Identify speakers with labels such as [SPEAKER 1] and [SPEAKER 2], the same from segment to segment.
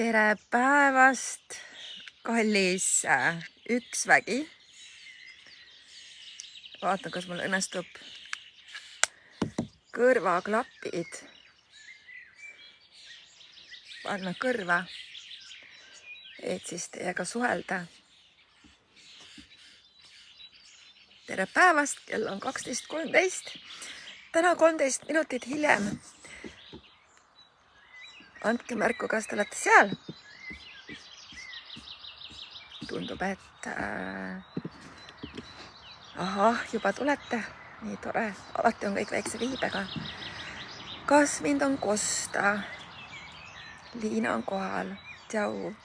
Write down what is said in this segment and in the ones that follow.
[SPEAKER 1] Tere päevast, kallis üks vägi. Vaatan, kas mul õnnestub kõrvaklapid panna kõrva, et siis teiega suhelda. Tere päevast, kell on 12.13. Täna 13 minutit hiljem. Andke märku, kas te olete seal. Tundub, et juba tulete. Nii tore. Alati on kõik väikse viibega. Kas mind on kosta? Liina on kohal. Tšau.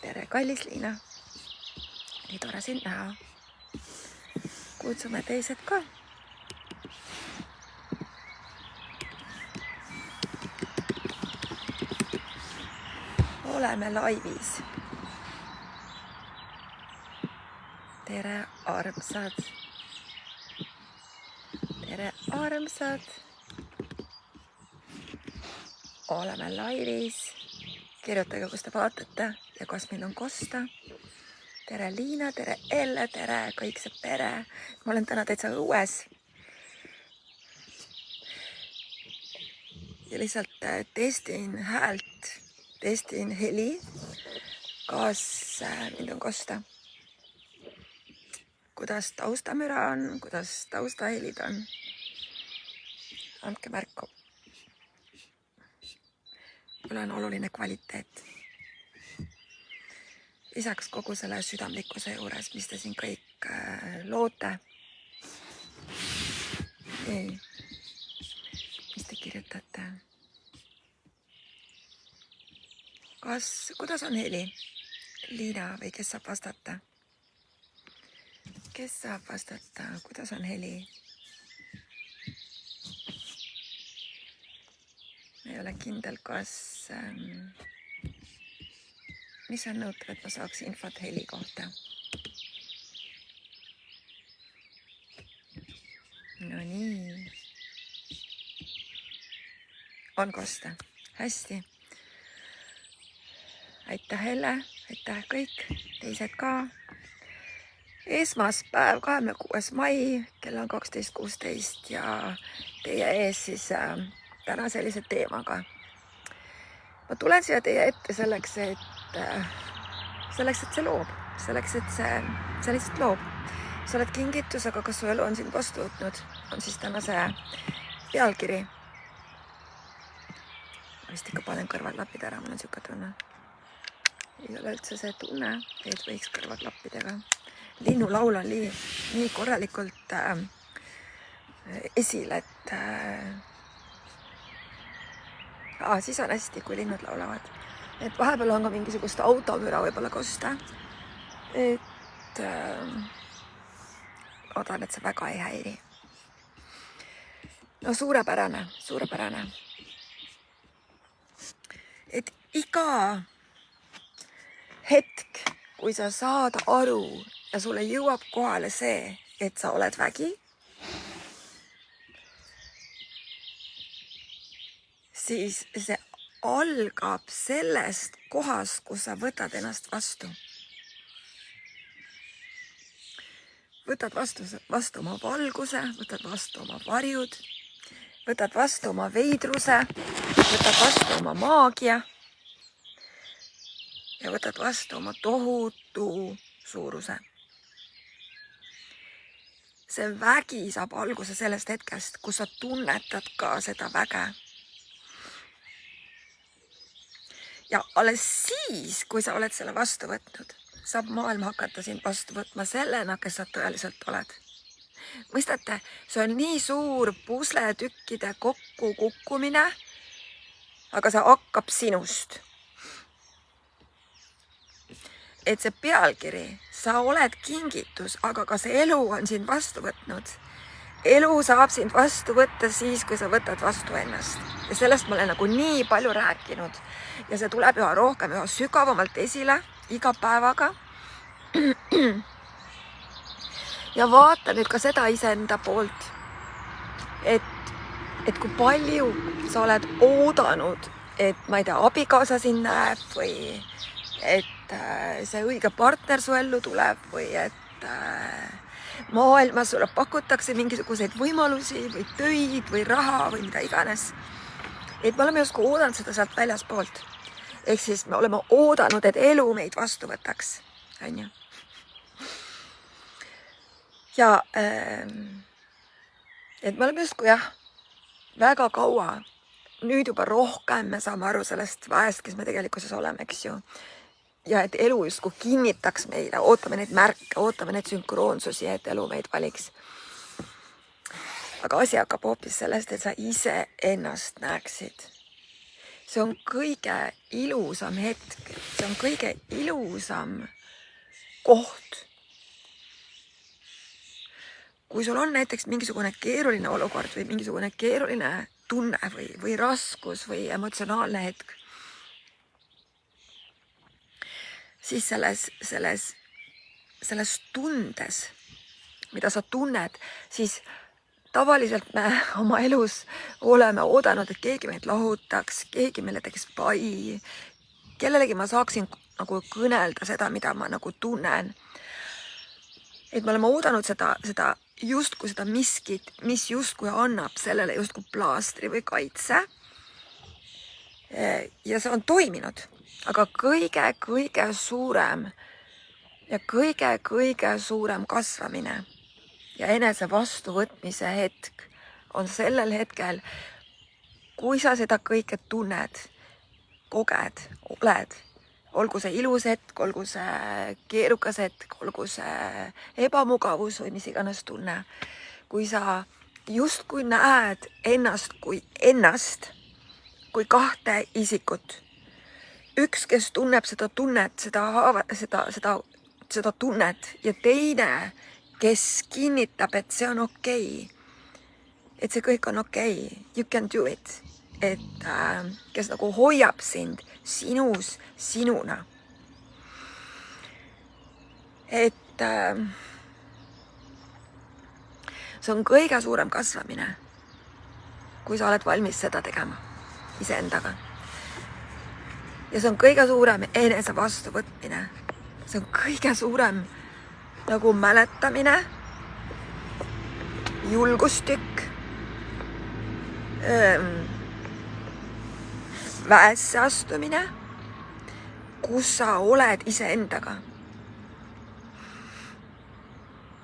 [SPEAKER 1] Tere, kallis Liina. Nii tore sind näha. Kutsume teised ka. Oleme laivis. Tere, armsad. Tere, armsad. Oleme laivis. Kirjutage, kus te vaatate ja kas mind on kosta. Tere, Liina, tere, Elle, tere, kõik see pere. Ma olen täna täitsa õues. Ja lihtsalt testin häält. Testin heli, kas mind on kosta. Kuidas taustamüra on, kuidas taustahelid on. Andke märku. Mul on oluline kvaliteet. Lisaks kogu selle südamlikkuse juures, mis te siin kõik loote. Mis te kirjutate? Kuidas on heli? Liina või kes saab vastata? Kes saab vastata? Kuidas on heli? Ma ei ole kindel, kas... Mis on nõutav, et ma saaks infot heli kohta? No nii. On kosta. Hästi. Aitäh, Elle, aitäh kõik, teised ka. Esmaspäev, 26. mai, kell on 12.16 ja teie ees siis täna sellise teemaga. Ma tulen siia teie ette selleks, et see loob, selleks, et see lihtsalt loob. Sa oled kingitus, aga kas su elu on sind vastu võtnud, on siis täna see pealkiri. Ma vist ikka panen kõrvaklapid ära, mul on siuke tunne. Ei ole üldse see tunne, et võiks kõrvaklappidega. Linnulaul on nii korralikult esil, et siis on hästi, kui linnud laulavad. Et vahepeal on ka mingisugust automüra võib-olla kosta. Et loodan, et see väga ei häiri. No suurepärane. Et iga hetk, kui sa saad aru ja sulle jõuab kohale see, et sa oled vägi, siis see algab sellest kohast, kus sa võtad ennast vastu. Võtad vastu oma valguse, võtad vastu oma varjud, võtad vastu oma veidruse, võtad vastu oma maagia, ja võtad vastu oma tohutu suuruse. See vägi saab alguse sellest hetkest, kus sa tunnetad ka seda väge. Ja alles siis, kui sa oled selle vastu võtnud, saab maailm hakata sind vastu võtma sellena, kes sa tõeliselt oled. Mõistate, see on nii suur pusletükkide kokku kukkumine, aga see hakkab sinust. Et see pealkiri, sa oled kingitus, aga ka see elu on sind vastu võtnud. Elu saab sind vastu võtta siis, kui sa võtad vastu ennast. Ja sellest ma olen nagu nii palju rääkinud. Ja see tuleb üha rohkem, üha sügavamalt esile, iga päevaga. Ja vaata nüüd ka seda iseenda poolt, et kui palju sa oled oodanud, et ma ei tea, abikaasa sind näeb või et see õige partner su ellu tuleb või et maailmas sulle pakutakse mingisuguseid võimalusi või töid või raha või mida iganes. Et me oleme justkui oodanud seda sealt väljaspoolt. Ehk siis me oleme oodanud, et elu meid vastu võtaks. On ju? Ja et me oleme justkui jah, väga kaua, nüüd juba rohkem me saame aru sellest väest, kes me tegelikkuses oleme, eks ju. Ja et elu justkui kinnitaks meile, ootame neid märke, ootame neid sünkroonsusi, et elu meid valiks. Aga asi hakkab hoopis sellest, et sa ise ennast näeksid. See on kõige ilusam hetk, see on kõige ilusam koht. Kui sul on näiteks mingisugune keeruline olukord või mingisugune keeruline tunne või raskus või emotsionaalne hetk, siis selles tundes, mida sa tunned, siis tavaliselt me oma elus oleme oodanud, et keegi meid lahutaks, keegi meile teeks pai, kellelegi ma saaksin nagu kõnelda seda, mida ma nagu tunnen. Et me oleme oodanud seda justkui seda miskit, mis justkui annab sellele justkui plaastri või kaitse. Ja see on toiminud, aga kõige suurem ja kõige suurem kasvamine ja enese vastuvõtmise hetk on sellel hetkel, kui sa seda kõike tunned, koged, oled, olgu see ilus hetk, olgu see keerukas hetk, olgu see ebamugavus või mis iganes tunne, kui sa justkui näed ennast kui kahte isikut. Üks, kes tunneb seda tunnet, seda tunnet ja teine, kes kinnitab, et see on okei. Et see kõik on okei. You can do it. Et kes nagu hoiab sind sinus sinuna. Et see on kõige suurem kasvamine, kui sa oled valmis seda tegema iseendaga. Ja see on kõige suurem enese vastuvõtmine. See on kõige suurem nagu mäletamine, julgustükk, väesse astumine, kus sa oled iseendaga.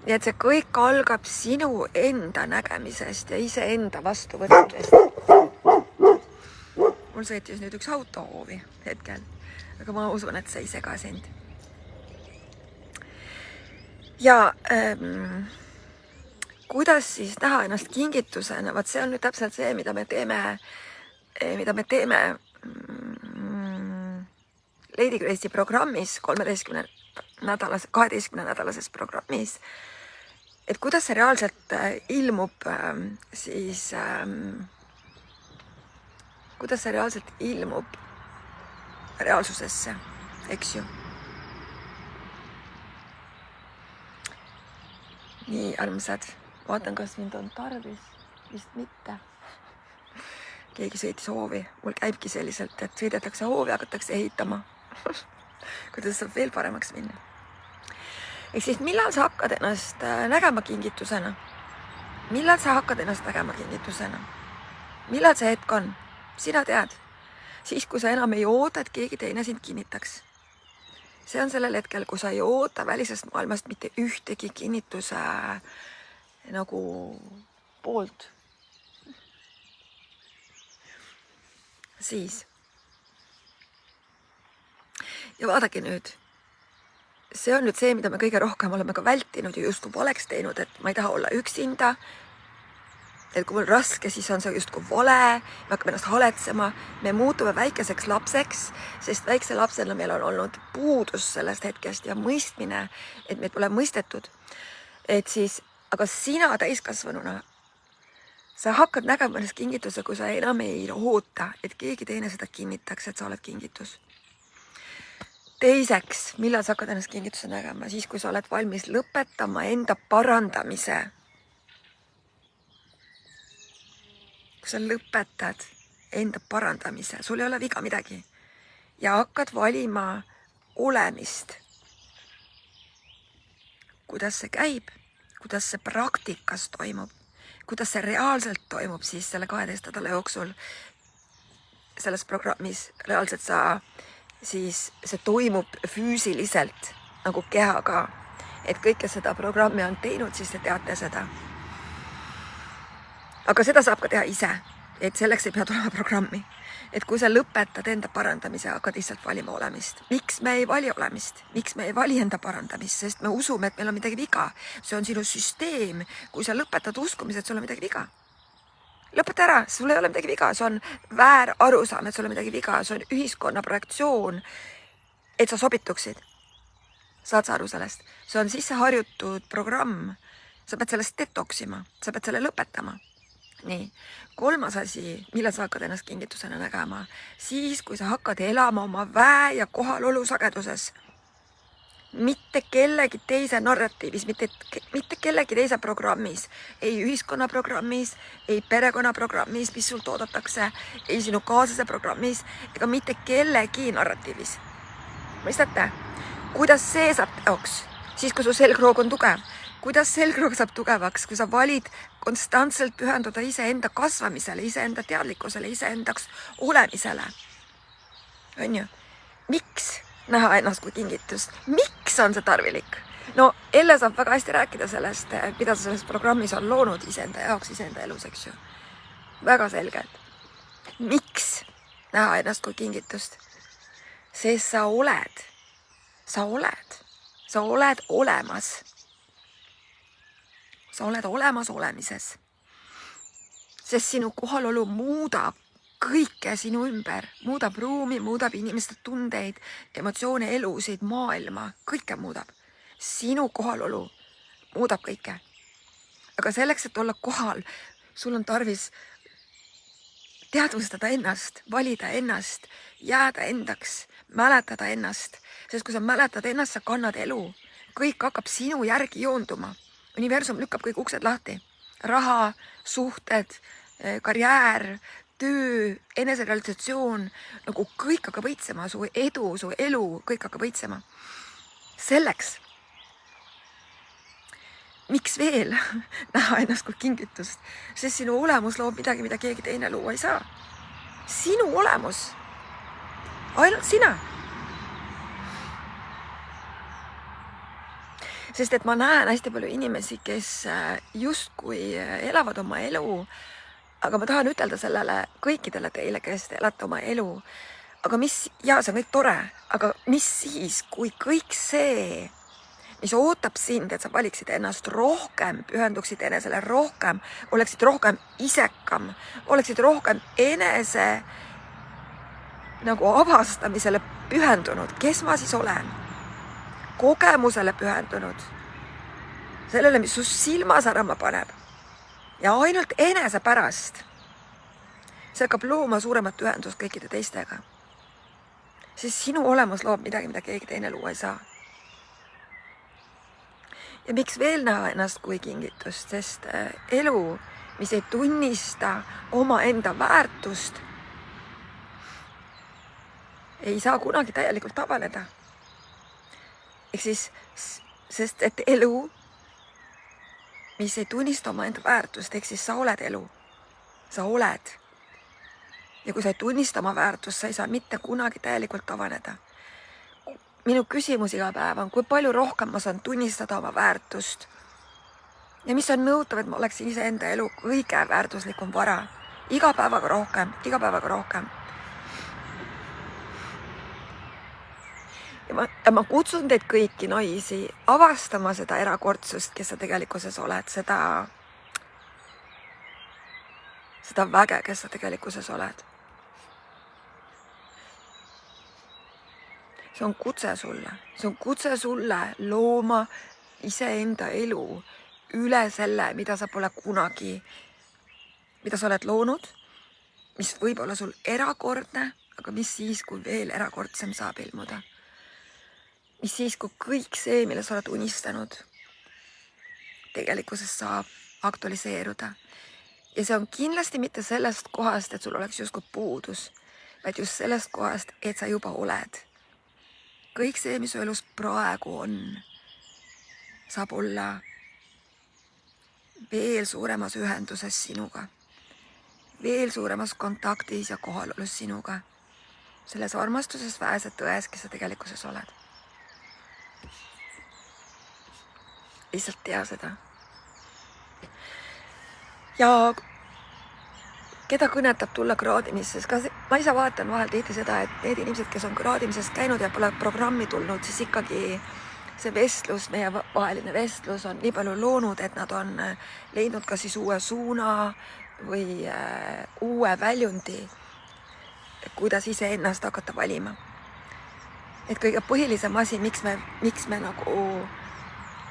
[SPEAKER 1] Nii et see kõik algab sinu enda nägemisest ja iseenda vastuvõtmisest. Mul sõitis nüüd üks auto hoovi hetkel, aga ma usun, et see ei sega sind. Ja kuidas siis näha ennast kingitusena? Vaat see on nüüd täpselt see, mida me teeme Lady Grace'i programmis, 12-nädalases programmis. Et kuidas see reaalselt ilmub siis... kuidas see reaalselt ilmub reaalsusesse, eks ju. Nii armsad, vaatan, kas mind on tarvis, vist mitte. Keegi sõitis hoovi, mul käibki selliselt, et sõidetakse hoovi, hakatakse ehitama. Kuidas saab veel paremaks minna. Ehk siis millal sa hakkad ennast nägema kingitusena? Millal sa hakkad ennast nägema kingitusena? Millal see hetk on? Sina tead, siis kui sa enam ei oota, et keegi teine sind kinnitaks. See on sellel hetkel, kui sa ei oota välisest maailmast mitte ühtegi kinnituse nagu poolt. Siis. Ja vaadake nüüd, see on nüüd see, mida me kõige rohkem oleme ka vältinud ja justkui valeks teinud, et ma ei taha olla üksinda. Et kui mul raske, siis on see justkui vale, me hakkame ennast haletsema, me muutume väikeseks lapseks, sest väikse lapsena meil on olnud puudus sellest hetkest ja mõistmine, et meid pole mõistetud. Et siis, aga sina täiskasvanuna, sa hakkad nägema ennast kingituse, kui sa enam ei oota, et keegi teine seda kinnitaks, et sa oled kingitus. Teiseks, millal sa hakkad ennast kingituse nägema? Siis, kui sa oled valmis lõpetama enda parandamise. Kui sa lõpetad enda parandamise, sul ei ole viga midagi. Ja hakkad valima olemist. Kuidas see käib, kuidas see praktikas toimub, kuidas see reaalselt toimub siis selle 12 nädala jooksul selles programmis. Reaalselt see toimub füüsiliselt nagu kehaga. Et kõik, kes seda programmi on teinud, siis te teate seda. Aga seda saab ka teha ise, et selleks ei pea tulema programmi. Et kui sa lõpetad enda parandamise, hakkad lihtsalt valima olemist. Miks me ei vali olemist? Miks me ei vali enda parandamist? Sest me usume, et meil on midagi viga. See on sinu süsteem. Kui sa lõpetad uskumise, et sul on midagi viga. Lõpeta ära, sul ei ole midagi viga. See on väär arusaam, et sul on midagi viga. See on ühiskonna projektsioon, et sa sobituksid. Saad sa aru sellest? See on sisse harjutud programm. Sa pead sellest detoksima. Sa pead selle lõpetama. Nii, 3. asi, millal sa hakkad ennast kingitusena nägema, siis kui sa hakkad elama oma väe ja kohalolu sageduses, mitte kellegi teise narratiivis, mitte kellegi teise programmis, ei ühiskonna programmis, ei perekonna programmis, mis sul toodetakse, ei sinu kaaslase programmis, ega mitte kellegi narratiivis. Mõistate? Kuidas see saab teoks? Siis, kui su selgroog on tugev. Kuidas selgroog saab tugevaks, kui sa valid konstantselt pühenduda iseenda kasvamisele, iseenda teadlikkusele, iseendaks olemisele? On ju? Miks näha ennast kui kingitust? Miks on see tarvilik? No, Elle saab väga hästi rääkida sellest, mida sa selles programmis on loonud iseenda jaoks, iseenda elus, eks ju. Väga selgelt. Miks näha ennast kui kingitust? Sest sa oled olemas. Sa oled olemas olemises, sest sinu kohalolu muudab kõike sinu ümber, muudab ruumi, muudab inimeste tundeid, emotsioone, elusid, maailma, kõike muudab. Sinu kohalolu muudab kõike. Aga selleks, et olla kohal, sul on tarvis teadvustada ennast, valida ennast, jääda endaks, mäletada ennast, sest kui sa mäletad ennast, sa kannad elu, kõik hakkab sinu järgi joonduma. Universum lükkab kõik uksed lahti. Raha, suhted, karjäär, töö, eneserealisatsioon, nagu kõik hakkab võitsema, su edu, su elu, kõik hakkab võitsema. Selleks, miks veel näha ennast kui kingitust? Sest sinu olemus loob midagi, mida keegi teine luua ei saa. Sinu olemus. Ainult sina. Sest et ma näen hästi palju inimesi, kes justkui elavad oma elu, aga ma tahan ütelda sellele kõikidele teile, kes te elate oma elu. Aga see on kõik tore, aga mis siis, kui kõik see, mis ootab sind, et sa valiksid ennast rohkem, pühenduksid enesele rohkem, oleksid rohkem isekam, oleksid rohkem enese nagu avastamisele pühendunud, kes ma siis olen? Kogemusele pühendunud, sellele, mis su silma särama paneb ja ainult enese pärast. See hakkab looma suuremat ühendust kõikide teistega. Sest sinu olemus loob midagi, mida keegi teine luua ei saa. Ja miks veel näha ennast kui kingitust? Sest elu, mis ei tunnista oma enda väärtust, ei saa kunagi täielikult avaneda. Ehk siis, sest et elu, mis ei tunnista oma enda väärtust, ehk siis sa oled elu. Sa oled. Ja kui sa ei tunnista oma väärtust, sa ei saa mitte kunagi täielikult avaneda. Minu küsimus iga päev on, kui palju rohkem ma saan tunnistada oma väärtust. Ja mis on nõutav, et ma oleksin iseenda elu kõige väärtuslikum vara. Iga päevaga rohkem. Ja ma kutsun teid kõiki naisi avastama seda erakordsust, kes sa tegelikkuses oled, seda väge, kes sa tegelikkuses oled. See on kutse sulle looma iseenda elu üle selle, mida sa pole kunagi, mida sa oled loonud, mis võib olla sul erakordne, aga mis siis, kui veel erakordsem saab ilmuda. Mis siis, kui kõik see, mille sa oled unistanud, tegelikkuses saab aktualiseeruda. Ja see on kindlasti mitte sellest kohast, et sul oleks justkui puudus, vaid just sellest kohast, et sa juba oled. Kõik see, mis su elus praegu on, saab olla veel suuremas ühenduses sinuga, veel suuremas kontaktis ja kohalolus sinuga, selles armastuses, väes ja tões, kes sa tegelikkuses oled. Lihtsalt tea seda. Ja keda kõnetab tulla kraadimisse, ma ise vaatan vahel tihti seda, et need inimesed, kes on kraadimisest käinud ja pole programmi tulnud, siis ikkagi see vestlus, meie vaheline vestlus on nii palju loonud, et nad on leidnud ka siis uue suuna või uue väljundi, kuidas ise ennast hakata valima. Et kõige põhilisem asi, miks me nagu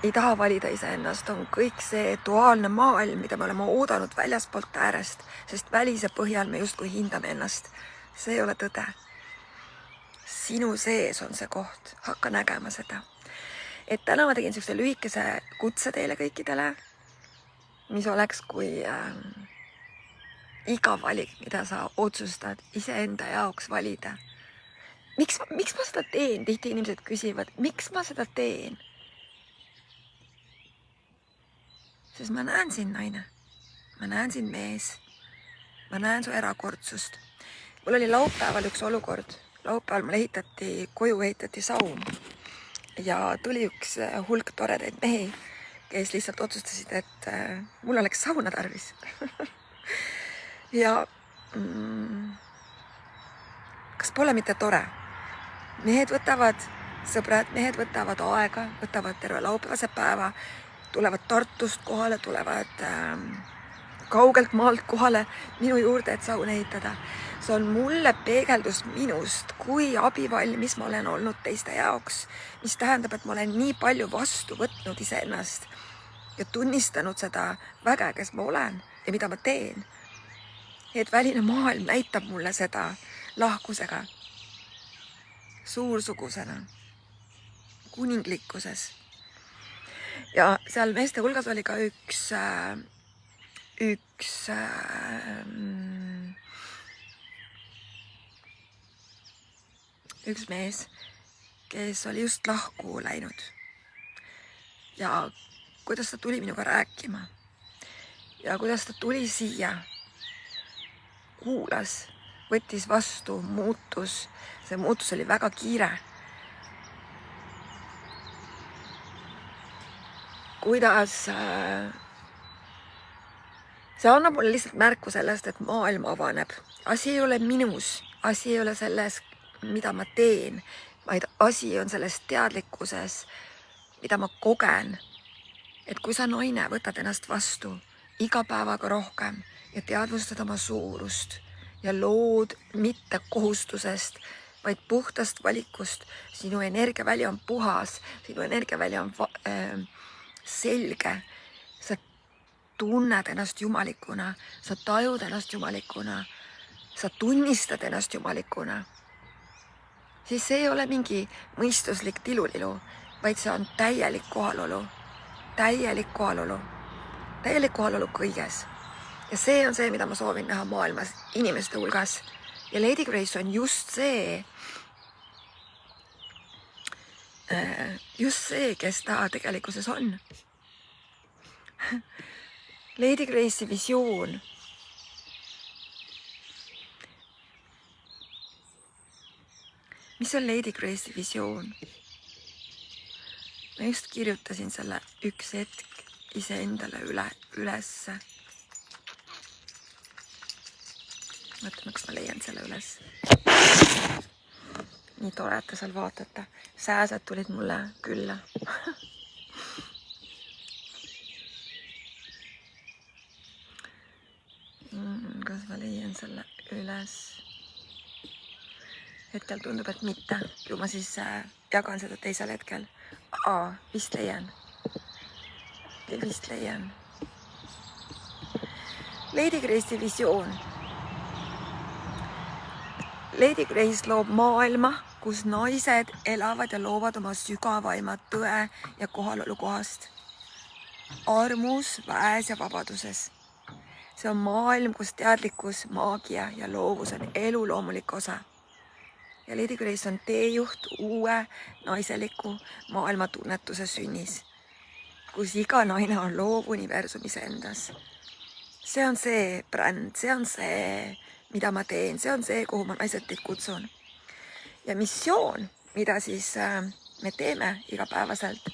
[SPEAKER 1] ei taha valida iseennast, on kõik see duaalne maailm, mida me oleme oodanud väljaspoolt äärest, sest välise põhjal me justkui hindame ennast. See ei ole tõde. Sinu sees on see koht, hakka nägema seda. Et täna ma tegin sellise lühikese kutse teile kõikidele, mis oleks kui iga valik, mida sa otsustad iseenda jaoks valida. Miks ma seda teen? Tihti inimesed küsivad, miks ma seda teen? Sest ma näen sind, naine. Ma näen sind, mees. Ma näen su erakordsust. Mul oli laupäeval üks olukord. Laupäeval mul koju ehitati saun. Ja tuli üks hulk toredaid mehi, kes lihtsalt otsustasid, et mul oleks sauna tarvis. Ja kas pole mitte tore? Sõbrad, mehed võtavad aega, võtavad terve laupäevase päeva, tulevad Tartust kohale, tulevad kaugelt maalt kohale minu juurde, et saun ehitada. See on mulle peegeldus minust, kui abivalmis ma olen olnud teiste jaoks, mis tähendab, et ma olen nii palju vastu võtnud iseennast ja tunnistanud seda väge, kes ma olen ja mida ma teen. Et väline maailm näitab mulle seda lahkusega, suursugusena, kuninglikkuses. Ja seal meeste hulgas oli ka üks mees, kes oli just lahku läinud. Ja kuidas ta tuli minuga rääkima. Ja kuidas ta tuli siia, kuulas, võttis vastu, muutus. See muutus oli väga kiire. Kuidas see annab mulle lihtsalt märku sellest, et maailm avaneb. Asi ei ole minus, asi ei ole selles, mida ma teen, vaid asi on selles teadlikkuses, mida ma kogen. Et kui sa naine võtad ennast vastu iga päevaga rohkem ja teadvustad oma suurust ja lood mitte kohustusest, vaid puhtast valikust, sinu energiaväli on puhas, sinu energiaväli on selge, sa tunned ennast jumalikuna, sa tajud ennast jumalikuna, sa tunnistad ennast jumalikuna, siis see ei ole mingi mõistuslik tilulilu, vaid see on täielik kohalolu, täielik kohalolu kõiges. Ja see on see, mida ma soovin näha maailmas inimeste hulgas. Ja Lady Grace on just see, kes ta tegelikkuses on. Lady Grace'i visioon. Mis on Lady Grace'i visioon? Ma just kirjutasin selle üks hetk iseendale ülesse. Mõtleme, kas ma leian selle üles. Nii tore, et te seal vaatate. Sääsed tulid mulle külla. Kas ma leian selle üles? Hetkel tundub, et mitte. Ju ma siis jagan seda teisel hetkel. Vist leian. Lady Grace'i visioon. Lady Grace loob maailma, kus naised elavad ja loovad oma sügavaima tõe ja kohalolu kohast. Armus, väes ja vabaduses. See on maailm, kus teadlikkus, maagia ja loovus on elu loomulik osa. Ja Lady Grace on teejuht uue naiseliku maailma tunnetuse sünnis, kus iga naine on loov universumis endas. See on see bränd, see on see, mida ma teen, see on see, kuhu ma naised teid kutsun. Ja missioon, mida siis me teeme igapäevaselt.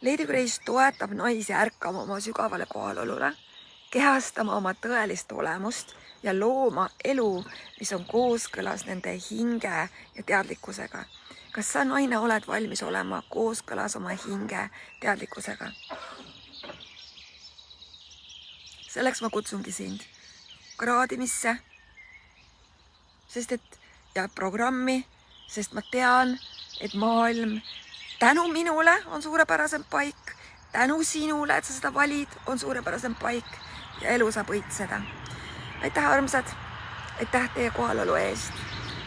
[SPEAKER 1] Lady Grace toetab naisi ärkama oma sügavale kohalolule, kehastama oma tõelist olemust ja looma elu, mis on kooskõlas nende hinge ja teadlikkusega. Kas sa, naine, oled valmis olema kooskõlas oma hinge teadlikkusega? Selleks ma kutsungi sind kraadimisse, ja programmi, sest ma tean, et maailm tänu minule on suurepärasem paik, tänu sinule, et sa seda valid, on suurepärasem paik ja elu saab õitseda. Aitäh, armsad! Aitäh teie kohalolu eest!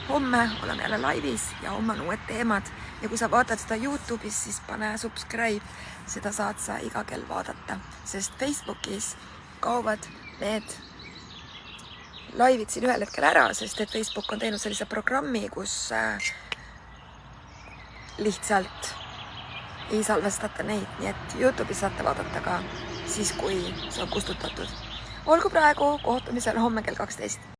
[SPEAKER 1] Homme oleme jälle laivis ja homme on uued teemad. Ja kui sa vaatad seda YouTube'is, siis pane subscribe. Seda saad sa iga kell vaadata, sest Facebookis kaovad need laivid siin ühel hetkel ära, sest et Facebook on teinud sellise programmi, kus lihtsalt ei salvestata neid, nii et YouTube'is saate vaadata ka siis, kui see on kustutatud. Olgu praegu kohtumisel homme kell 12.